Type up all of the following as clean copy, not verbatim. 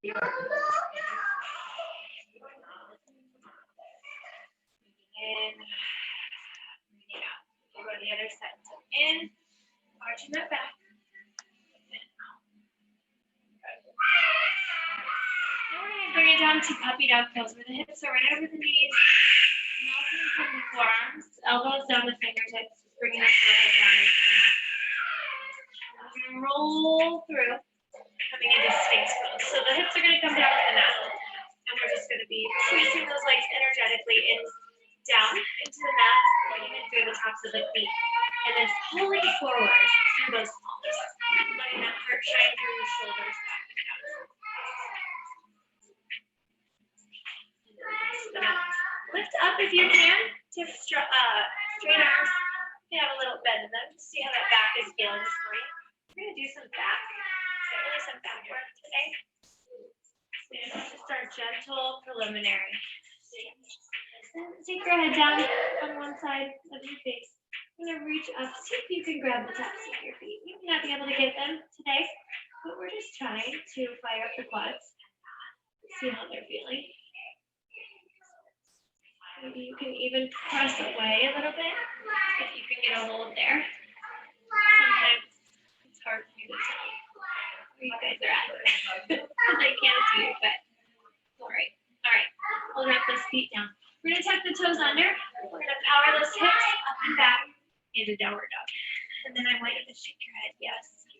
In, breathing out. We'll go to the other side. So in, arching that back. Now we're going to bring it down to puppy dog pose, where the hips are right over the knees, melting from the forearms, elbows down the fingertips, bringing that forehead down into the mat. We're going to roll through, coming into Sphinx pose. So the hips are going to come down to the mat, and we're just going to be pressing those legs energetically in, down into the mat, going in through the tops of the feet, and then pulling forward through those palms, letting that heart shine through the shoulders back and down. Lift up if you can to straight arms. You have a little bend in them. See how that back is feeling this morning. We're going to do some back, really some back work today. This is just our gentle preliminary. Take your head down on one side of your face. I'm going to reach up, see if you can grab the tops of your feet. You may not be able to get them today, but we're just trying to fire up the quads. See how they're feeling. Maybe you can even press away a little bit if you can get a hold there. Sometimes it's hard for me to tell where you guys are at. I can't see you, but all right. All right. We'll wrap those feet down. We're going to tuck the toes under. We're going to power those hips up and back into downward dog. And then I want you to shake your head. Yes.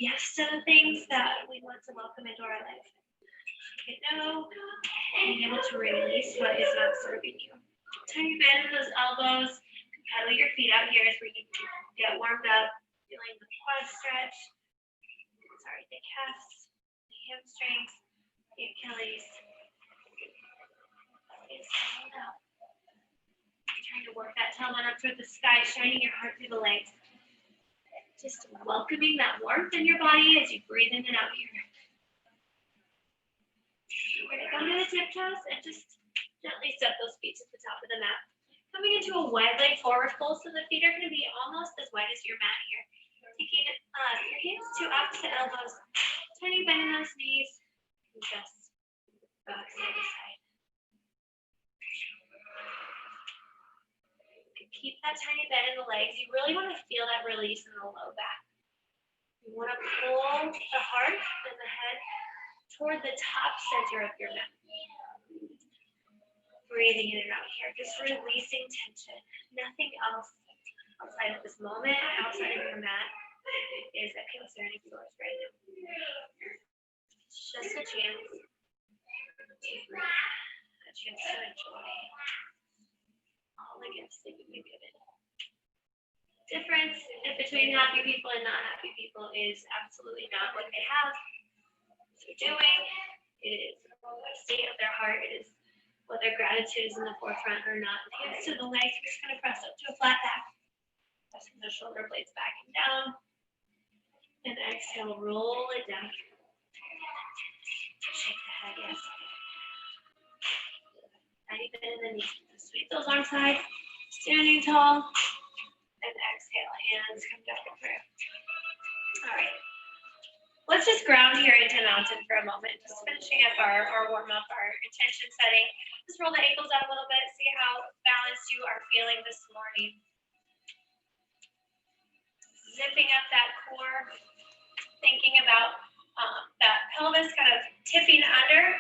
Yes to the things that we want to welcome into our life. No, being able to release what is not serving you. Tiny bend of those elbows, pedal your feet out here as we get warmed up, feeling the quad stretch. Sorry, the calves, the hamstrings, the Achilles. Stand up. Trying to work that tailbone up toward the sky, shining your heart through the legs. Just welcoming that warmth in your body as you breathe in and out here. We're going to come to the tiptoes and just gently step those feet to the top of the mat. Coming into a wide leg forward fold, so the feet are going to be almost as wide as your mat here. Taking your hands to opposite elbows, tiny bend in those knees, and just back side to side. Keep that tiny bend in the legs. You really want to feel that release in the low back. You want to pull the heart and the head toward the top center of your mat. Breathing in and out here, just releasing tension. Nothing else outside of this moment, outside of your mat, is a concern of yours right now. It's just a chance to breathe, a chance to enjoy all the gifts that you've been given. Difference between happy people and not happy people is absolutely not what they have, what they're doing. It is the state of their heart. It is whether gratitude is in the forefront or not. Hands to the legs. We're just going to press up to a flat back. Pressing the shoulder blades back and down. And exhale, roll it down. Shake the head, yes. Tiny bend in the knees. Sweep those arms high. Standing tall. And exhale, hands come down to prayer. All right. Let's just ground here into mountain for a moment. Just finishing up our warm-up, our intention setting. Just roll the ankles out a little bit. See how balanced you are feeling this morning. Zipping up that core. Thinking about that pelvis kind of tipping under.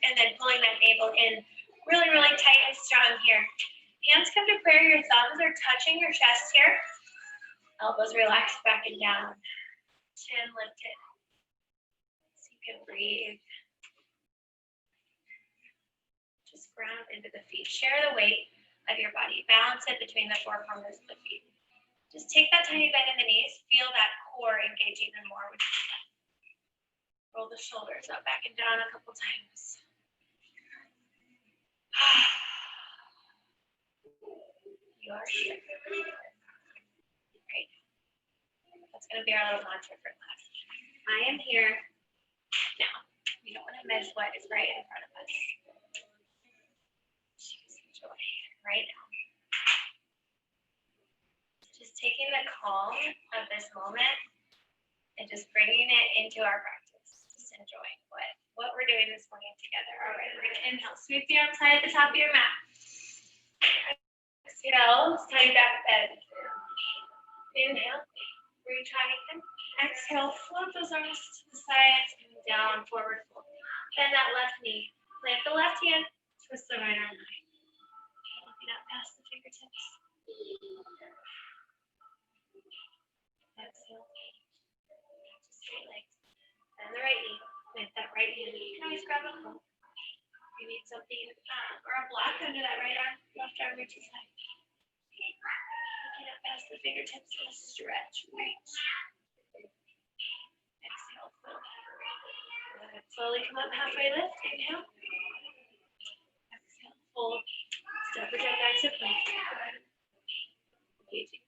And then pulling that navel in. Really, really tight and strong here. Hands come to prayer. Your thumbs are touching your chest here. Elbows relaxed back and down. Chin lifted. So you can breathe. Just ground into the feet. Share the weight of your body. Balance it between the four corners of the feet. Just take that tiny bend in the knees. Feel that core engage even more. Roll the shoulders up, back and down a couple times. You are here. Great. That's going to be our little mantra for class. I am here now. We don't want to miss what is right in front of us. Choose joy right now. Just taking the calm of this moment and just bringing it into our practice. Just enjoying what we're doing this morning together. All right, we're gonna inhale, sweep the arms high at the top of your mat. Exhale, study back bend. Inhale, reach high. Exhale, float those arms to the sides and down, forward fold. Bend that left knee. Plant the left hand, twist the right arm high. Looking up past the fingertips. Exhale. Straight legs. Bend the right knee. Plant that right hand. You can always grab a phone. You need something or a block under that right arm. Left arm reaches high. Looking up past the fingertips and stretch, reach. Exhale, fold. Good. Slowly come up halfway lift. Inhale. Exhale, fold. Step or jump back to plank. Engaging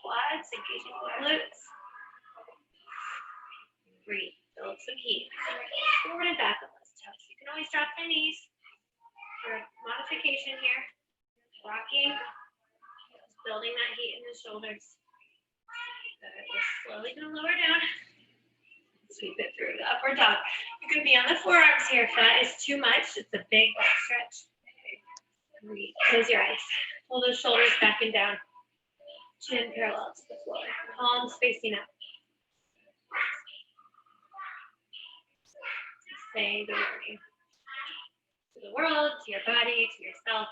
quads, engaging glutes. Breathe. Build some heat. Forward and back on those toes. You can always drop the knees for modification here. Rocking. Building that heat in the shoulders. Good. We're slowly going to lower down. Sweep it through the upward dog. You can be on the forearms here if that is too much. It's a big back stretch. Breathe. Close your eyes. Pull those shoulders back and down. Chin parallel to the floor. Palms facing up. Say good morning to the world, to your body, to yourself.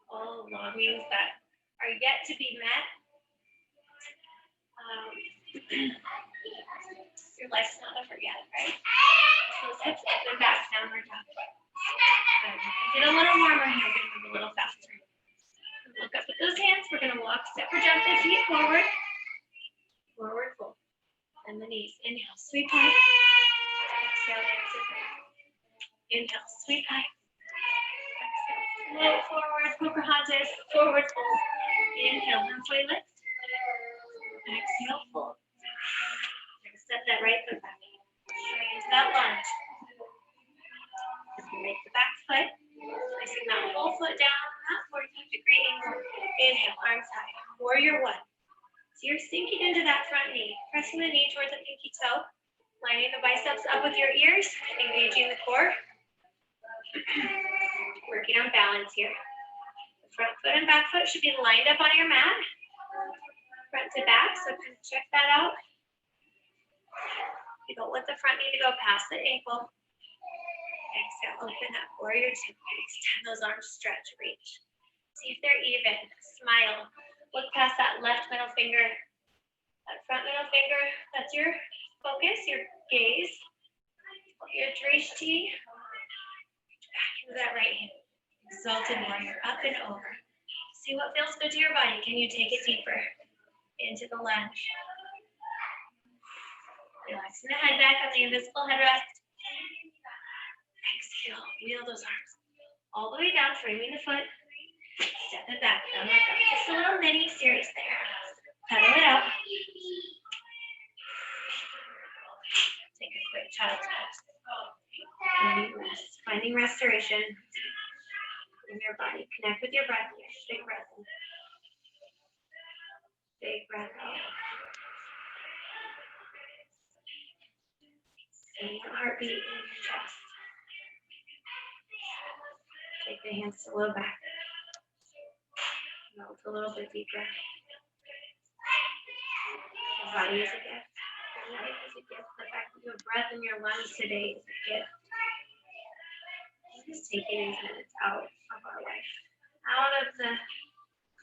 All longings that are yet to be met. Your life's not over yet, right? Those hips up and back, downward dog. Get a little warmer here. We're going to move a little faster. Look up with those hands. We're going to walk, step or jump the feet forward. Forward fold. And the knees. Inhale, sweep high. Exhale, hands to prayer. Inhale, sweep high. Exhale, float forward. Pocahontas, forward fold. Inhale, halfway lift. Exhale, fold. Step that right foot back. Straight into that lunge. As we make the back foot, placing that whole foot down, that 45-degree angle. Inhale, arms high. Warrior one. So you're sinking into that front knee, pressing the knee towards the pinky toe, lining the biceps up with your ears, engaging the core. Working on balance here. The front foot and back foot should be lined up on your mat. Front to back, so kind of check that out. You don't want the front knee to go past the ankle. Exhale, open up, warrior two. Extend those arms, stretch, reach. See if they're even. Smile. Look past that left middle finger. That front middle finger, that's your focus, your gaze. Your drishti. Back into that right hand. Exalted warrior, up and over. See what feels good to your body. Can you take it deeper? Into the lunge. Relaxing the head back on the invisible headrest. Exhale, wheel those arms all the way down, framing the foot. Step it back, downward dog. Just a little mini series there. Pedal it out. Take a quick child's pose. Rest. Finding restoration in your body. Connect with your breath. Big breath in. Big breath out. Feel your heartbeat in your chest. Take the hands to low back. Melt a little bit deeper. Your body is a gift. Your life is a gift. The fact that you have breath in your lungs today is a gift. Just taking these minutes out of our life. Out of the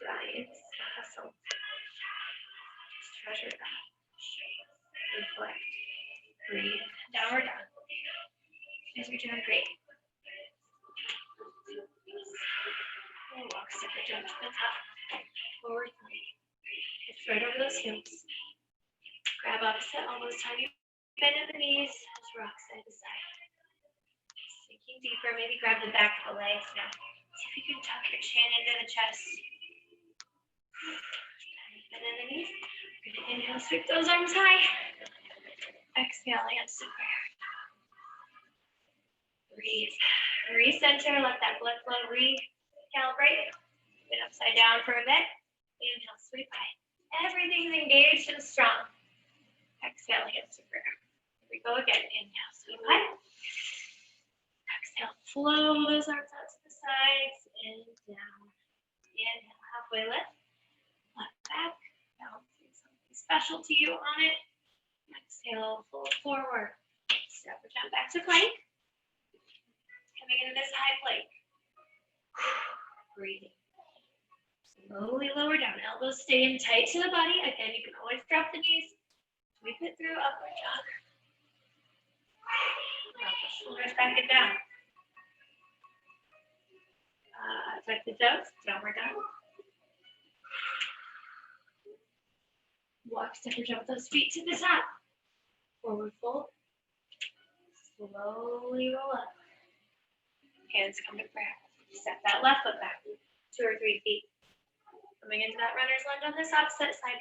giant hustle. Just treasure that. Reflect. Breathe. Downward dog. As you're doing great. Walk, step, or jump to the top. Forward three. Hips right over those hips. Grab opposite elbows, tiny bend at the knees. Just rock side to side. Sinking deeper, maybe grab the back of the legs now. See if you can tuck your chin into the chest. Bend in the knees. We're going to inhale, sweep those arms high. Exhale, hands to prayer. Breathe. Recenter, let that blood flow recalibrate. Get upside down for a bit. Inhale, sweep high. Everything's engaged and strong. Exhale, hips to prayer. Here we go again. Inhale, sweep high. Exhale, flow those arms out to the sides and down. Inhale, halfway lift. Left back. Balancing something special to you on it. Exhale, fold forward. Step or jump back to plank. Coming into this high plank. Breathing. Slowly lower down. Elbows stay in tight to the body. Again, you can always drop the knees. Sweep it through upward dog. Drop the shoulders back and down. Tuck the toes. Downward dog. Walk, step or jump those feet to the top. Forward fold. Slowly roll up. Hands come to prayer. Step that left foot back. 2 or 3 feet. Coming into that runner's lunge on this opposite side.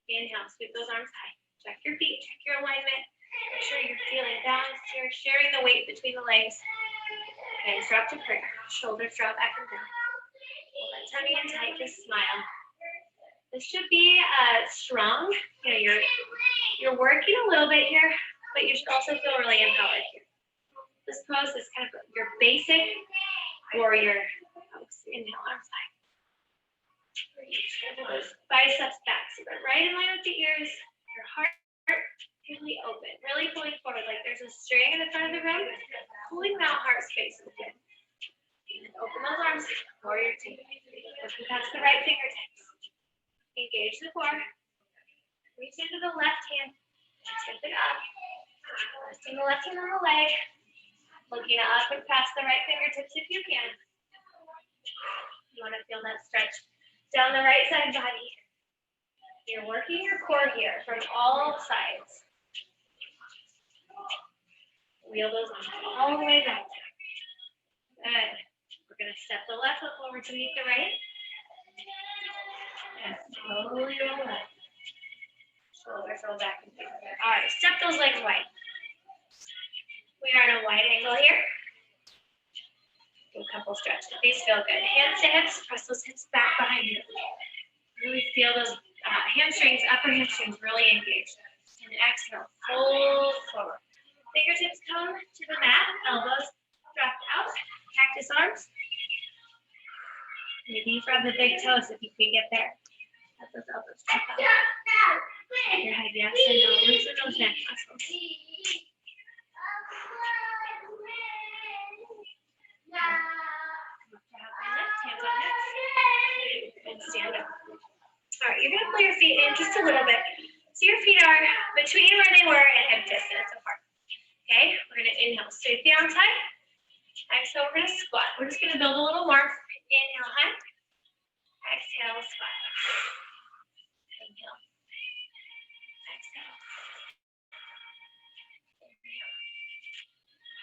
Inhale, sweep those arms high. Check your feet, check your alignment. Make sure you're feeling balanced here, sharing the weight between the legs. Hands drop to prayer. Shoulders drop back and down. Hold that tummy in tight, just smile. This should be strong. You know, you're working a little bit here, but you should also feel really empowered here. This pose is kind of your basic warrior pose. Inhale, arms high. Those biceps back, so they're right in line with the ears. Your heart really open, really pulling forward, like there's a string in the front of the room, pulling that heart space open. Open those arms, warrior two. Looking past the right fingertips. Engage the core. Reach into the left hand. Tip it up. Resting the left hand on the leg. Looking up and past the right fingertips if you can. You want to feel that stretch down the right side body. You're working your core here from all sides. Wheel those arms all the way back. Good. We're going to step the left foot forward to meet the right. And slowly roll up. Shoulders roll back and forward. All right, step those legs wide. We are at a wide angle here. Do a couple stretches. These feel good. Hands to hips. Press those hips back behind you. Really feel those hamstrings, upper hamstrings really engaged. And exhale, fold forward. Fingertips come to the mat. Elbows drop out. Cactus arms. Maybe grab the big toes if you can get there. Let those elbows drop out. Your head, yes, and no. Loosen those neck muscles. Hands on hips. And stand up. All right, you're going to pull your feet in just a little bit. So your feet are between where they were and hip distance apart. Okay, we're going to inhale, straight the arms high. Exhale, we're going to squat. We're just going to build a little warmth. Inhale, high. Exhale, squat. Inhale. Exhale. Inhale.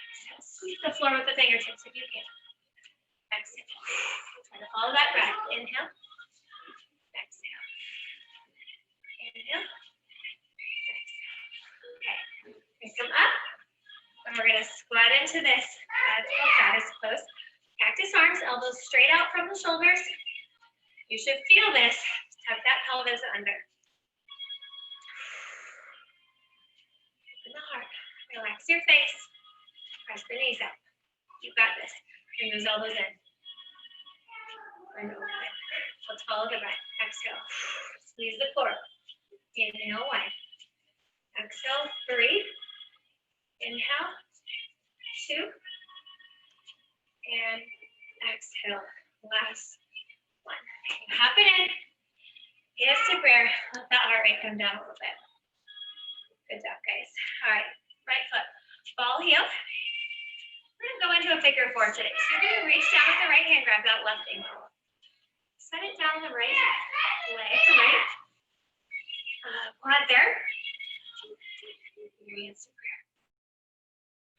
Exhale. Sweep the floor with the fingertips if you can. Exhale. Try to follow that breath. Inhale. Exhale. Inhale. Exhale. Okay. Pick them up. And we're going to squat into this. That's called goddess pose. Cactus arms, elbows straight out from the shoulders. You should feel this. Tuck that pelvis under. Open the heart. Relax your face. Press the knees up. You got this. Bring those elbows in. And open. Let's follow the breath. Exhale. Squeeze the core. Inhale, 1. Exhale, 3. Inhale, 2. And exhale, last 1. Hop it in. Hips to prayer. Let that heart rate come down a little bit. Good job, guys. All right, right foot. Ball heel. We're going to go into a figure 4 today. So you're going to reach down with the right hand, grab that left ankle. Set it down the right leg to right. Quad there. Your hands to prayer.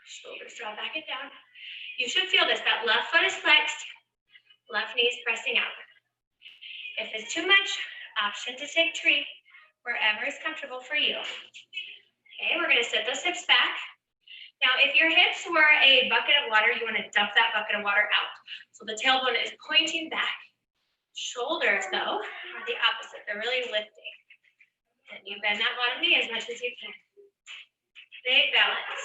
Shoulders draw back and down. You should feel this. That left foot is flexed. Left knee is pressing out. If it's too much, option to take tree, wherever is comfortable for you. Okay, we're going to sit those hips back. Now, if your hips were a bucket of water, you want to dump that bucket of water out. So the tailbone is pointing back. Shoulders, though, are the opposite. They're really lifting. And you bend that bottom knee as much as you can. Big balance.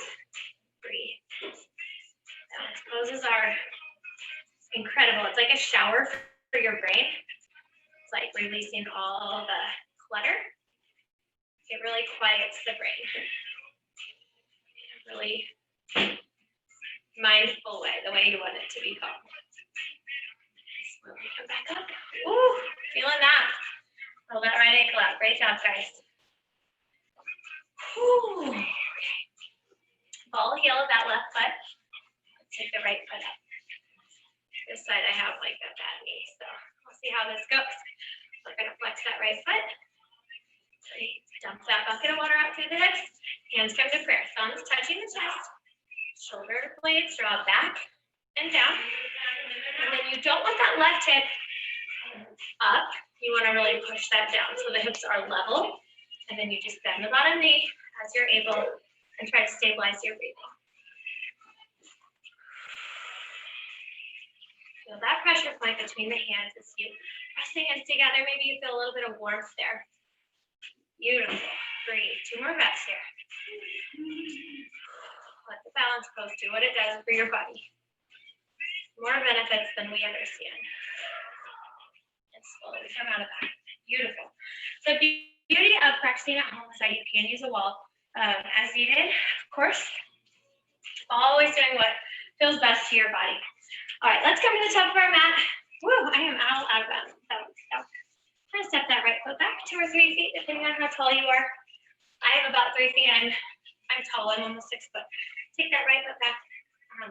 Breathe. Balance poses are incredible. It's like a shower for your brain. It's like releasing all the clutter. It really quiets the brain. Really mindful way, the way you want it to be called. Slowly come back up. Ooh, feeling that. Pull that right ankle out. Great job, guys. Ooh. Okay. Ball heel of that left foot. Let's take the right foot up. This side I have like a bad knee, so we'll see how this goes. We're gonna flex that right foot. Dump that bucket of water out through the hips. Hands come to prayer. Thumbs touching the chest. Shoulder blades draw back and down. And then you don't want that left hip up. You want to really push that down so the hips are level. And then you just bend the bottom knee as you're able and try to stabilize your breathing. Feel that pressure point between the hands as you press the hands together. Maybe you feel a little bit of warmth there. Beautiful. Breathe. 2 more breaths here. Let the balance pose do what it does for your body. More benefits than we understand. And slowly come out of that. Beautiful. The beauty of practicing at home is that you can use a wall as needed, of course. Always doing what feels best to your body. All right, let's come to the top of our mat. Woo, I am all out of balance. I'm going to step that right foot back 2 or 3 feet, depending on how tall you are. I am about 3 feet. I'm tall. I'm almost 6 foot. Take that right foot back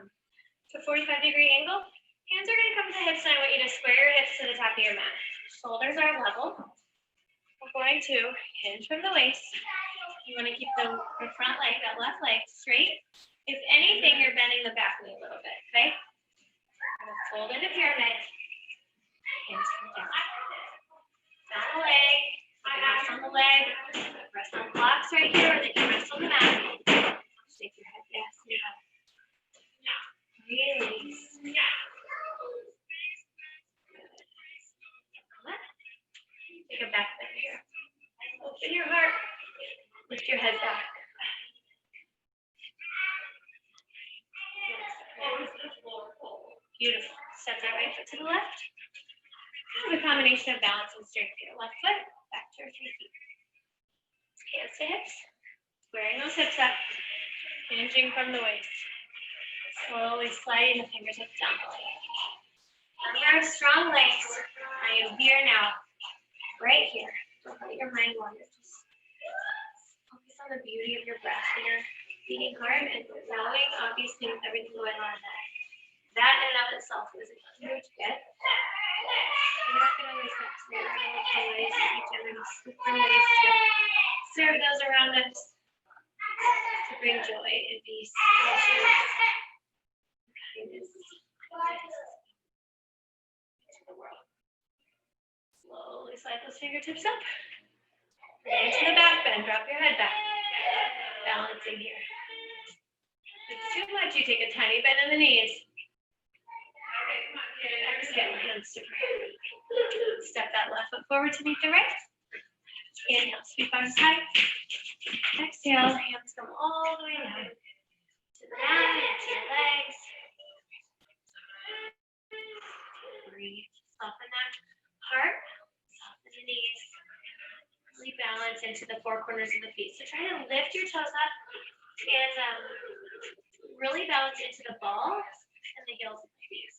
to a 45-degree angle. Hands are going to come to the hips, and I want you to square your hips to the top of your mat. Shoulders are level. We're going to hinge from the waist. You want to keep the front leg, that left leg, straight. If anything, you're bending the back knee a little bit, okay? I'm going to fold into pyramid. Hands come down. Down the leg. Rest on the leg. Rest on the blocks right here, or then you rest on the mat. Shake your head. Yes, you have it. Release. Take a back bend here. Open your heart. Lift your head back. Beautiful. Step that right foot to the left. Have a combination of balance and strength here. Left foot, back to your 3 feet. Hands to hips. Squaring those hips up. Hinging from the waist. Slowly sliding the fingertips down the leg. Remember, strong legs. I am here now. Right here. Don't let your mind wander. Just focus on the beauty of your breath and your beating heart and allowing, obviously, with everything going on that in and of itself is a huge gift. We're not going to waste that time. We're going to look for ways to each other to look for ways to serve those around us, to bring joy and peace, kindness to the world. Slowly slide those fingertips up. Bring into the back bend. Drop your head back. Balancing here. If it's too much, you take a tiny bend in the knees. Exhale, hands to prayer. Step that left foot forward to meet the right. Inhale, sweep arms high. Exhale, hands come all the way down to the mat and to your legs. Breathe. Soften that heart. Soften the knees. Really balance into the 4 corners of the feet. So try to lift your toes up and really balance into the balls and the heels of the feet.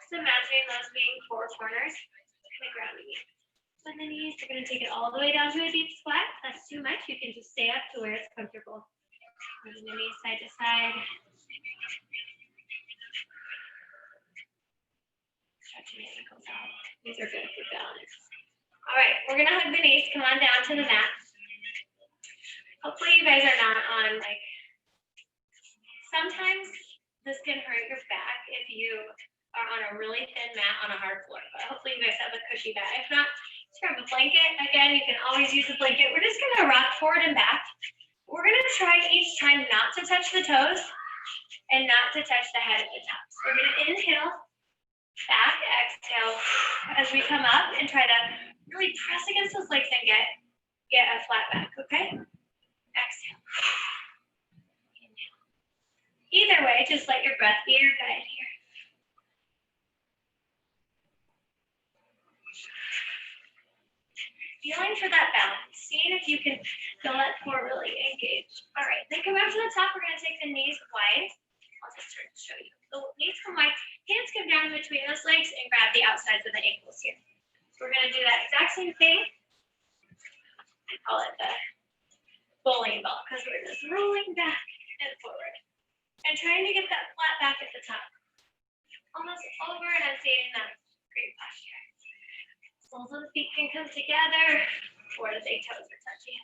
Just imagining those being 4 corners, kind of grounding you. Bend the knees. You're going to take it all the way down to a deep squat. If that's too much, you can just stay up to where it's comfortable. Moving the knees side to side. Stretching the ankles out. These are good for balance. All right, we're going to hug the knees. Come on down to the mat. Hopefully you guys are not on, like, sometimes this can hurt your back if you are on a really thin mat on a hard floor. But hopefully you guys have a cushy back. If not, just grab a blanket. Again, you can always use a blanket. We're just going to rock forward and back. We're going to try each time not to touch the toes and not to touch the head at the top. So we're going to inhale, back, exhale as we come up and try to really press against those legs and get get a flat back, okay? Exhale. Inhale. Either way, just let your breath be your guide here. Feeling for that balance, seeing if you can feel that core really engage. All right, then come up to the top. We're going to take the knees wide. I'll just turn to show you. The knees come wide, hands come down in between those legs and grab the outsides of the ankles here. So we're going to do that exact same thing. I call it the bowling ball because we're just rolling back and forward and trying to get that flat back at the top. Almost over enunciating that great posture. Soles of the feet can come together, or the big toes are touching.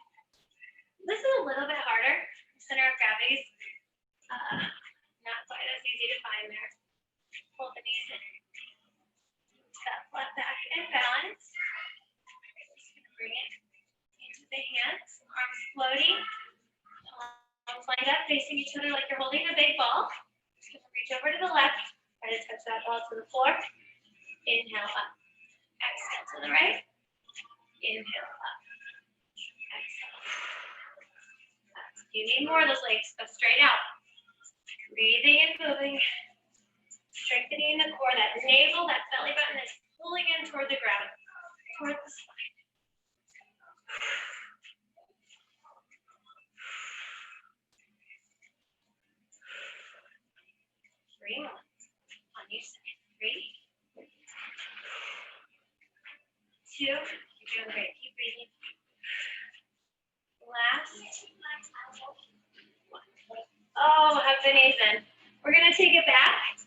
This is a little bit harder. Center of gravity's not quite as easy to find there. Hold the knees in. That flat back and balance. Bring it into the hands, arms floating. Palms lined up, facing each other like you're holding a big ball. Just gonna reach over to the left, try to touch that ball to the floor. Inhale up. Exhale to the right. Inhale up. Exhale. If you need more of those legs, go straight out. Breathing and moving. Strengthening the core. That navel, that belly button is pulling in toward the ground, toward the spine. 3 more. On each side. 3. 2. You're doing great. Keep breathing. Last. Oh, hug the knees in. We're going to take it back,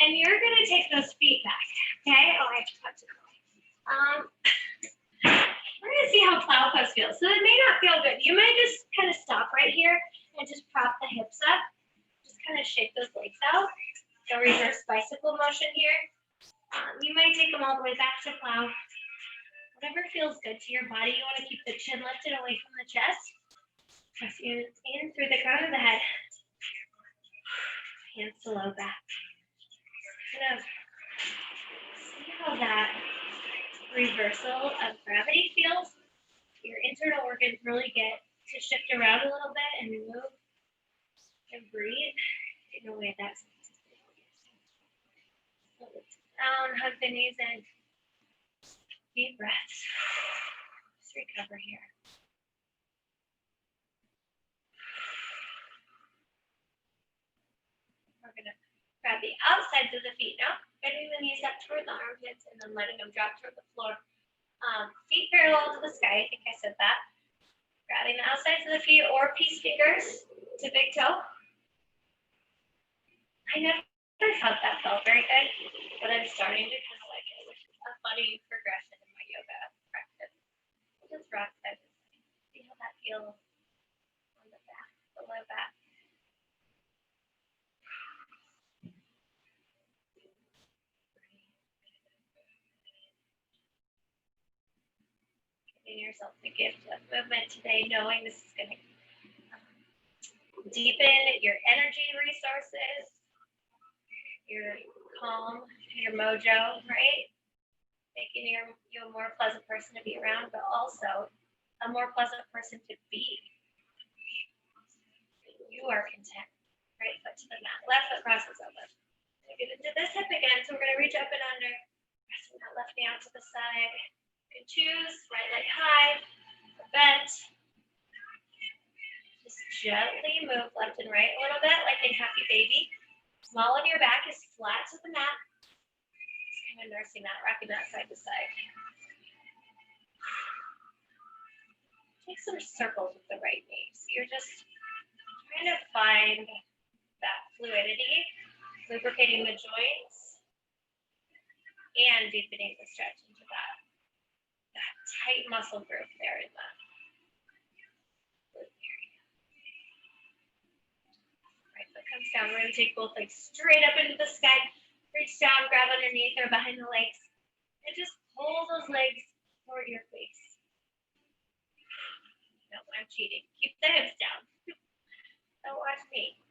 and you're going to take those feet back. Okay? Oh, I have to touch it. We're going to see how plow pose feels. So it may not feel good. You might just kind of stop right here and just prop the hips up. Just kind of shake those legs out. So reverse bicycle motion here. You might take them all the way back to plow. Whatever feels good to your body. You want to keep the chin lifted away from the chest. Press in through the crown of the head. Hands to low back. Kind of see how that reversal of gravity feels. Your internal organs really get to shift around a little bit and move and breathe in a way that's down, hug the knees in. Deep breaths. Just recover here. We're going to grab the outsides of the feet now, bending the knees up toward the armpits and then letting them drop toward the floor. Feet parallel to the sky, I think I said that. Grabbing the outsides of the feet or peace fingers to big toe. I never thought that felt very good, but I'm starting to kind of like it, which is a funny progression in my yoga practice. Just rock side to side. See how that feels on the back, the low back. Giving yourself the gift of movement today, knowing this is going to deepen your energy resources, your calm, your mojo, right? Making you a more pleasant person to be around, but also a more pleasant person to be. You are content. Right foot to the mat. Left foot crosses over. Get into this hip again. So we're going to reach up and under. Pressing that left knee out to the side. You can choose right leg high, or bent. Just gently move left and right a little bit, like in Happy Baby. Small of your back is flat to the mat. Just kind of nursing that, rocking that side to side. Take some circles with the right knee. So you're just trying to find that fluidity, lubricating the joints, and deepening the stretch into that tight muscle group there in that glute area. Right foot comes down. We're going to take both legs straight up into the sky. Reach down, grab underneath or behind the legs, and just pull those legs toward your face. No, I'm cheating. Keep the hips down. Don't watch me.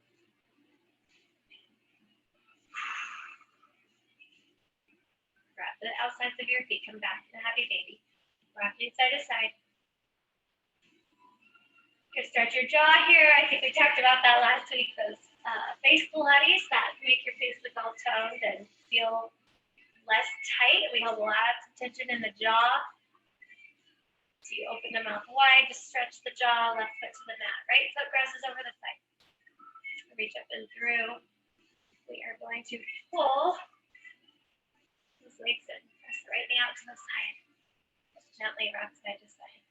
Grab the outsides of your feet. Come back to Happy Baby. Rocking side to side. You stretch your jaw here. I think we talked about that last week. Those face Pilates that make your face look all toned and feel less tight. We have lots of tension in the jaw. So you open the mouth wide, just stretch the jaw, left foot to the mat. Right foot crosses over the thigh. Reach up and through. We are going to pull those legs in. Press the right knee out to the side. Just gently rock side to side.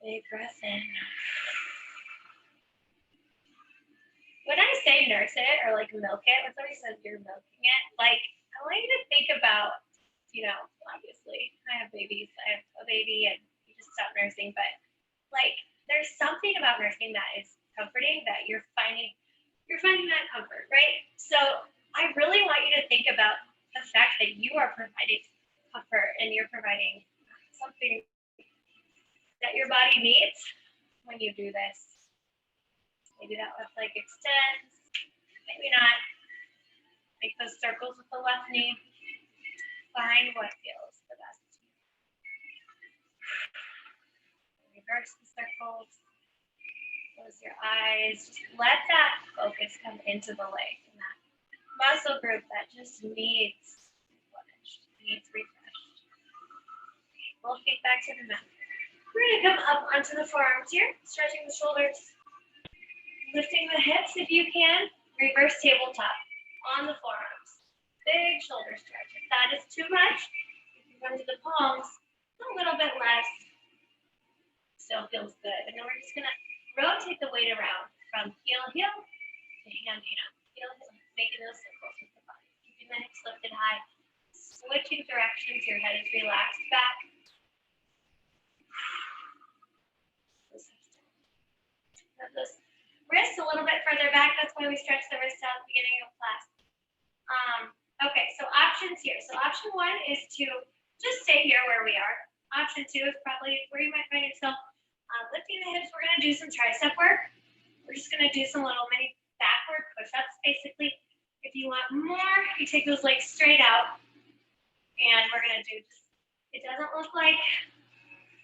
Big breath in. When I say nurse it or like milk it, when somebody says you're milking it, like I want you to think about, obviously I have babies. I have a baby and you just stop nursing, but like there's something about nursing that is comforting, that you're finding that comfort, right? So I really want you to think about the fact that you are providing comfort and you're providing something that your body needs when you do this. Maybe that left leg extends, maybe not. Make those circles with the left knee. Find what feels the best. Reverse the circles. Close your eyes. Just let that focus come into the leg and that muscle group that just needs replenished, needs refreshed. Both feet back to the mat. We're going to come up onto the forearms here, stretching the shoulders. Lifting the hips if you can. Reverse tabletop on the forearms. Big shoulder stretch. If that is too much, you can come to the palms a little bit less. Still feels good. And then we're just going to rotate the weight around from heel to hand. Heel, making those circles with the body. Keeping the hips lifted high. Switching directions. Your head is relaxed back. Those wrists a little bit further back. That's why we stretch the wrists out at the beginning of class. Okay, so options here. So option one is to just stay here where we are. Option two is probably where you might find yourself lifting the hips. We're going to do some tricep work. We're just going to do some little mini backward push-ups, basically. If you want more, you take those legs straight out. And we're going to do just, it doesn't look like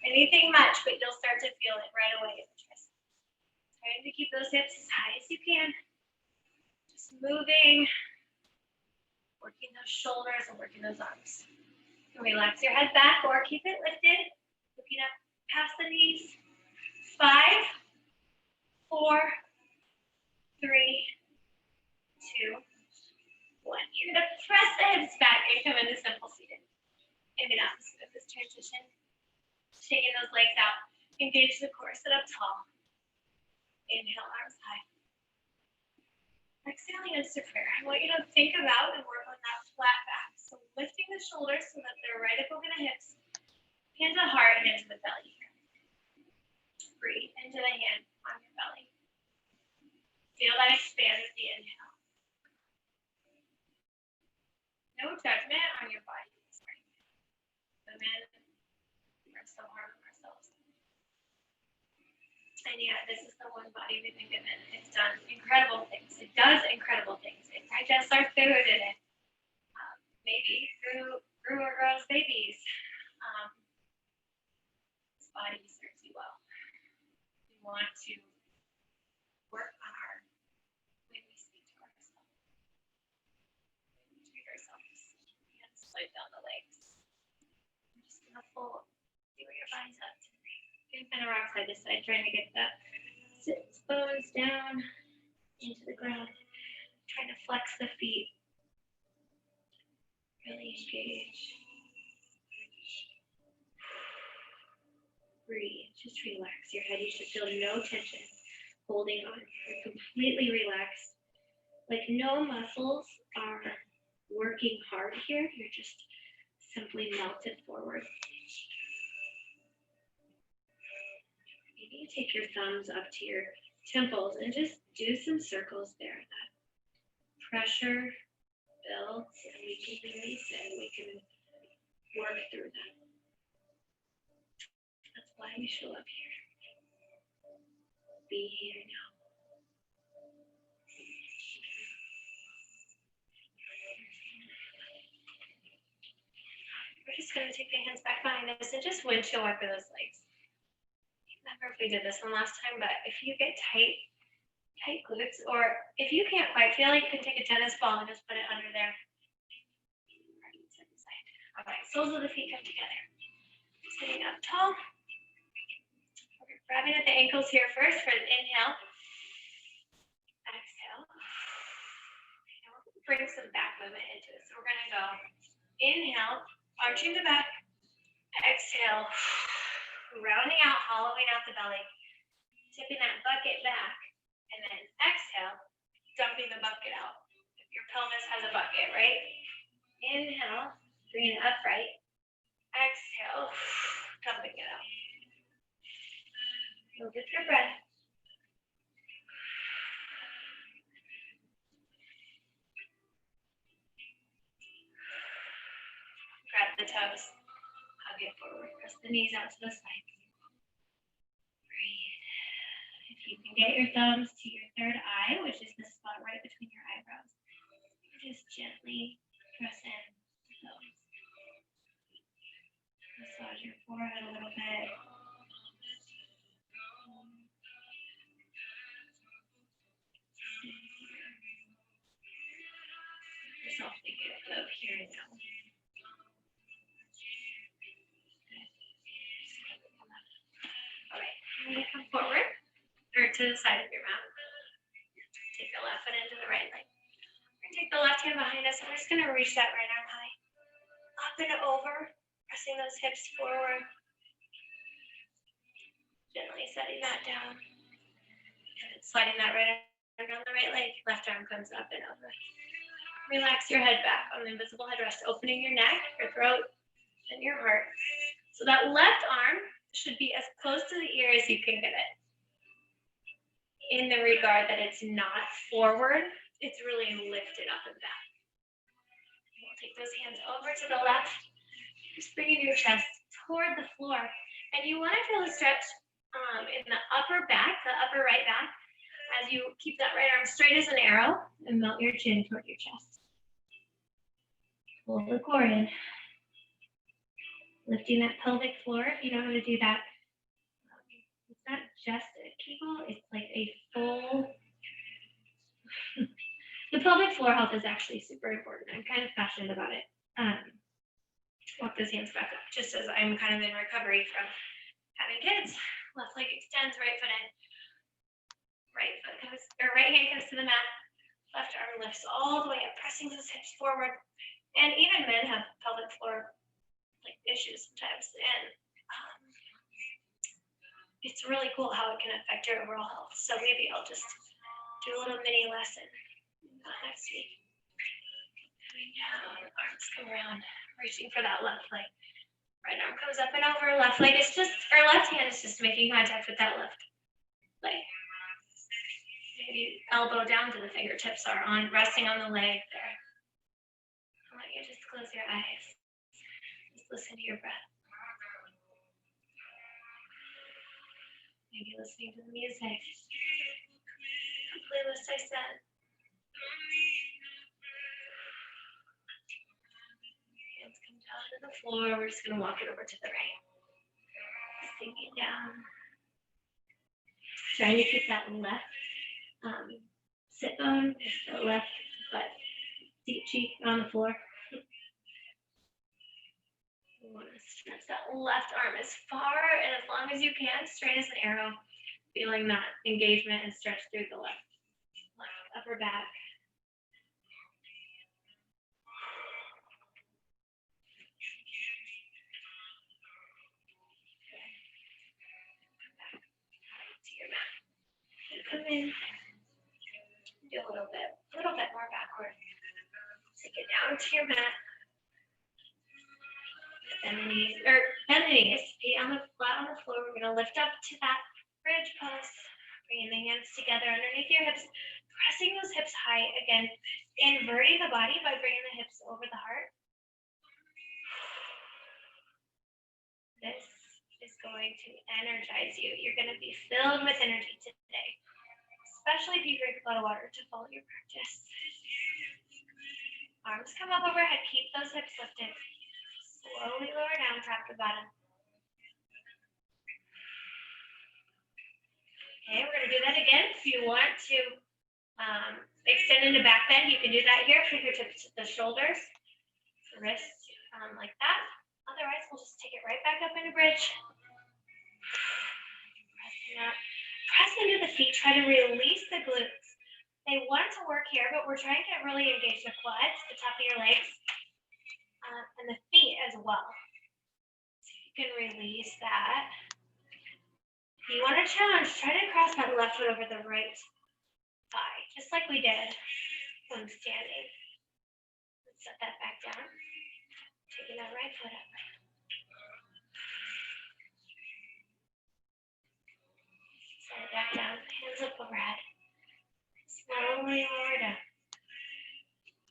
anything much, but you'll start to feel it right away in the triceps. Trying to keep those hips as high as you can. Just moving, working those shoulders and working those arms. And relax your head back or keep it lifted, looking up past the knees. 5, 4, 3, 2, 1. You're going to press the hips back and come into simple seated. Maybe not smooth this transition. Taking those legs out. Engage the core, sit up tall. Inhale, arms high. Exhaling into prayer. I want you to think about and work on that flat back. So lifting the shoulders so that they're right up over the hips. Hand to heart and into the belly here. Breathe into the hand on your belly. Feel that expand with the inhale. No judgment on your body. Women are so hard on ourselves. And yet, this is the one body we've been given. It's done incredible things. It does incredible things. It digests our food and it maybe grew or grows babies. This body serves you well. We want to work on our way we speak to ourselves. We treat ourselves. And slow down the legs. I'm just going to see where your body's up to. Kind of rock side to side, trying to get the sits bones down into the ground. Trying to flex the feet. Really engage. Breathe. Just relax your head. You should feel no tension. Holding on. You're completely relaxed. Like no muscles are working hard here. You're just simply melted forward. You take your thumbs up to your temples and just do some circles there. That pressure builds and we can release it and we can work through that. That's why you show up here. Be here now. We're just just going to take the hands back behind us and just windshield wiper those legs. I can't remember if we did this one last time, but if you get tight glutes, or if you can't quite feel it, you can take a tennis ball and just put it under there. All right, soles of the feet come together. Sitting up tall. We're grabbing at the ankles here first for an inhale. Exhale. Bring some back movement into it. So we're going to go inhale, arching the back. Exhale, rounding out, hollowing out the belly. Tipping that bucket back. And then exhale, dumping the bucket out. If your pelvis has a bucket, right? Inhale, bring it upright. Exhale, dumping it out. Move with your breath. Grab the toes. Hug it forward. Press the knees out to the sides. Breathe. If you can get your thumbs to your third eye, which is the spot right between your eyebrows, just gently press in the thumbs. Massage your forehead a little bit. Yourself the gift of here and now. All right, I'm going to come forward or to the side of your mat. Take the left foot into the right leg. We're going to take the left hand behind us and we're just going to reach that right arm high. Up and over, pressing those hips forward. Gently setting that down. And sliding that right arm down the right leg. Left arm comes up and over. Relax your head back on the invisible headrest, opening your neck, your throat, and your heart. So that left arm should be as close to the ear as you can get it. In the regard that it's not forward, it's really lifted up and back. We'll take those hands over to the left, just bringing your chest toward the floor. And you want to feel a stretch in the upper back, the upper right back, as you keep that right arm straight as an arrow and melt your chin toward your chest. Pull the core in. Lifting that pelvic floor, if you know how to do that. It's not just a kegel, it's like a full... The pelvic floor health is actually super important. I'm kind of passionate about it. Walk those hands back up, just as I'm kind of in recovery from having kids. Left leg extends, right foot in. Right foot comes, or right hand comes to the mat. Left arm lifts all the way up, pressing those hips forward. And even men have pelvic floor like issues sometimes, and it's really cool how it can affect your overall health. So maybe I'll just do a little mini lesson next week. Coming down, arms come around, reaching for that left leg. Right arm comes up and over. Left leg is just, or left hand is just making contact with that left leg. Maybe elbow down to the fingertips are on, resting on the leg there. I'll let you just close your eyes. Just listen to your breath. Maybe listening to the music. A playlist I sent. Hands come down to the floor. We're just going to walk it over to the right. Sinking down. Trying to keep that left sit bone, the left butt, seat cheek on the floor. You want to stretch that left arm as far and as long as you can, straight as an arrow, feeling that engagement and stretch through the left upper back. Come in, do a little bit more backward. Take it down to your mat. Bend the knees, feet on the flat on the floor. We're going to lift up to that bridge pose. Bringing the hands together underneath your hips, pressing those hips high. Again, inverting the body by bringing the hips over the heart. This is going to energize you. You're going to be filled with energy today, especially if you drink a lot of water to follow your practice. Arms come up overhead. Keep those hips lifted. Slowly lower down, top to bottom. Okay, we're going to do that again. If you want to extend into back bend, you can do that here. Fingertips to the shoulders, wrists like that. Otherwise, we'll just take it right back up into bridge. Pressing up. Press into the feet. Try to release the glutes. They want to work here, but we're trying to really engage the quads, the top of your legs, and the feet as well. So you can release that. If you want to challenge, try to cross that left foot over the right thigh, just like we did when standing. Let's set that back down. Taking that right foot up. Set it back down. Hands up overhead. Slowly lower down.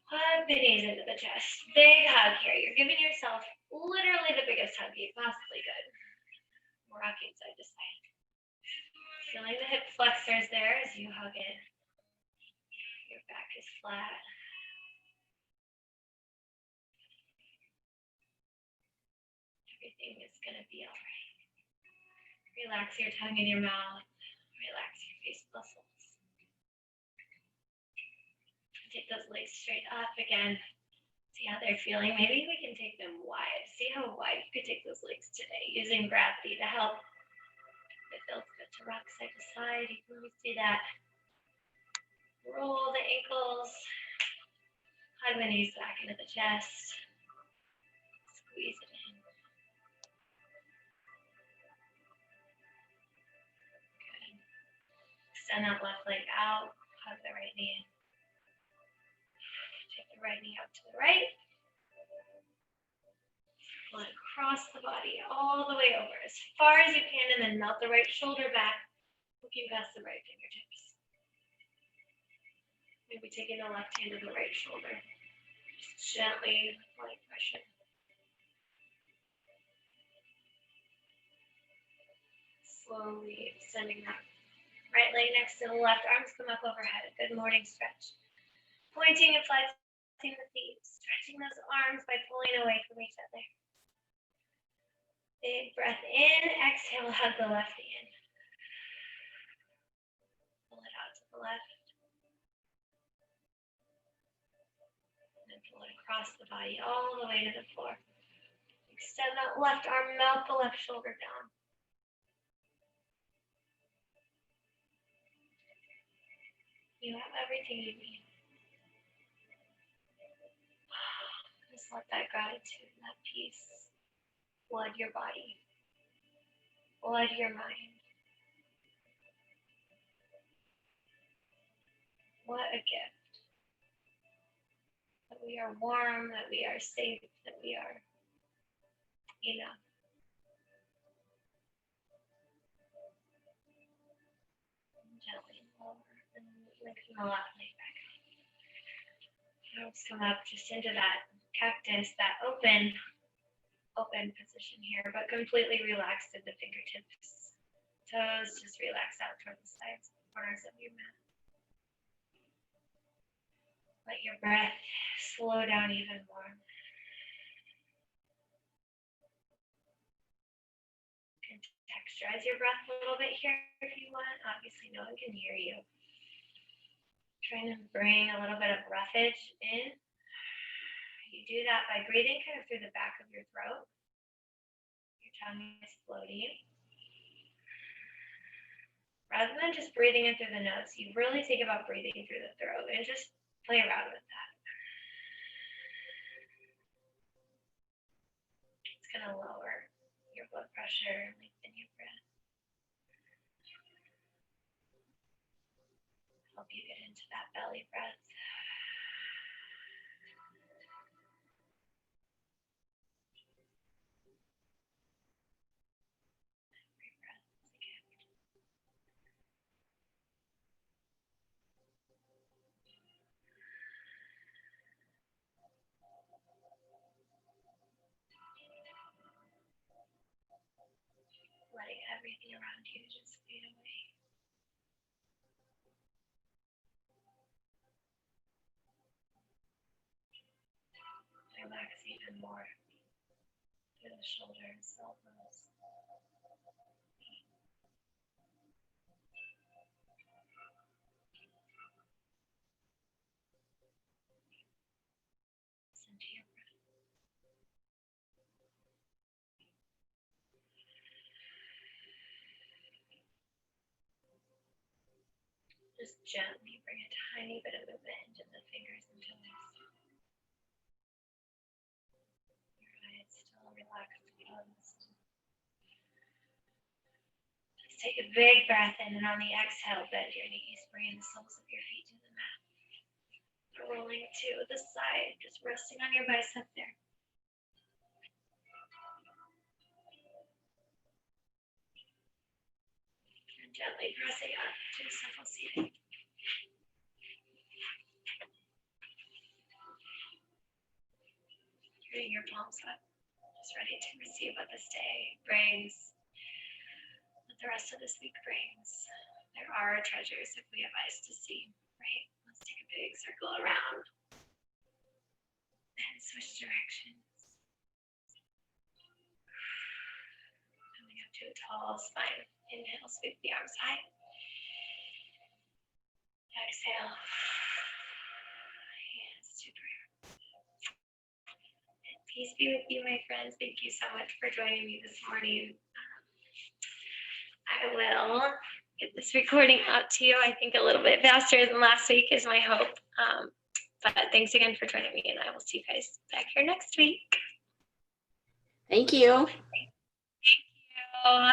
Hug the knees into the chest. Big hug here. You're giving yourself literally the biggest hug you possibly could. Rocking side to side. Feeling the hip flexors there as you hug in. Your back is flat. Everything is going to be all right. Relax your tongue in your mouth. Relax your face muscles. Take those legs straight up again. See how they're feeling. Maybe we can take them wide. See how wide you could take those legs today using gravity to help. It feels good to rock side to side. You can really see that. Roll the ankles. Hug the knees back into the chest. Squeeze it in. Good. Extend that left leg out. Hug the right knee in. Take the right knee up to the right. Pull it across the body all the way over as far as you can, and then melt the right shoulder back, looking past the right fingertips. Maybe taking the left hand to the right shoulder. Just gently applying pressure. Slowly extending that right leg next to the left. Arms come up overhead. A good morning stretch. Pointing and flexing the feet. Stretching those arms by pulling away from each other. Big breath in. Exhale, hug the left hand. Pull it out to the left. And then pull it across the body all the way to the floor. Extend that left arm, melt the left shoulder down. You have everything you need. Just let that gratitude and that peace flood your body, flood your mind. What a gift. That we are warm, that we are safe, that we are enough. And gently lower and lifting the left leg back up. Arms come up just into that cactus, that open position here, but completely relaxed at the fingertips. Toes just relax out toward the sides, corners of your mat. Let your breath slow down even more. You can texturize your breath a little bit here if you want. Obviously, no one can hear you. Trying to bring a little bit of roughage in. You do that by breathing kind of through the back of your throat. Your tongue is floating. Rather than just breathing in through the nose, you really think about breathing through the throat and just play around with that. It's going to lower your blood pressure and lengthen your breath. Help you get into that belly breath. Every breath is a gift. Letting everything around you just fade away. Relax even more. through the shoulders, elbows. Listen to your breath. Just gently bring a tiny bit of movement into the fingers and toes. Your eyes still relaxed, closed. Just take a big breath in, and on the exhale, bend your knees, bring the soles of your feet to the mat. Rolling to the side, just resting on your bicep there. And gently pressing up to simple seating. Getting your palms up, just ready to receive what this day brings, what the rest of this week brings. There are treasures if we have eyes to see, right? Let's take a big circle around and switch directions. Coming up to a tall spine. Inhale, sweep the arms high. Exhale. Hands to prayer. And peace be with you, my friends. Thank you so much for joining me this morning. I will get this recording out to you, I think, a little bit faster than last week is my hope. But thanks again for joining me, and I will see you guys back here next week. Thank you. Thank you.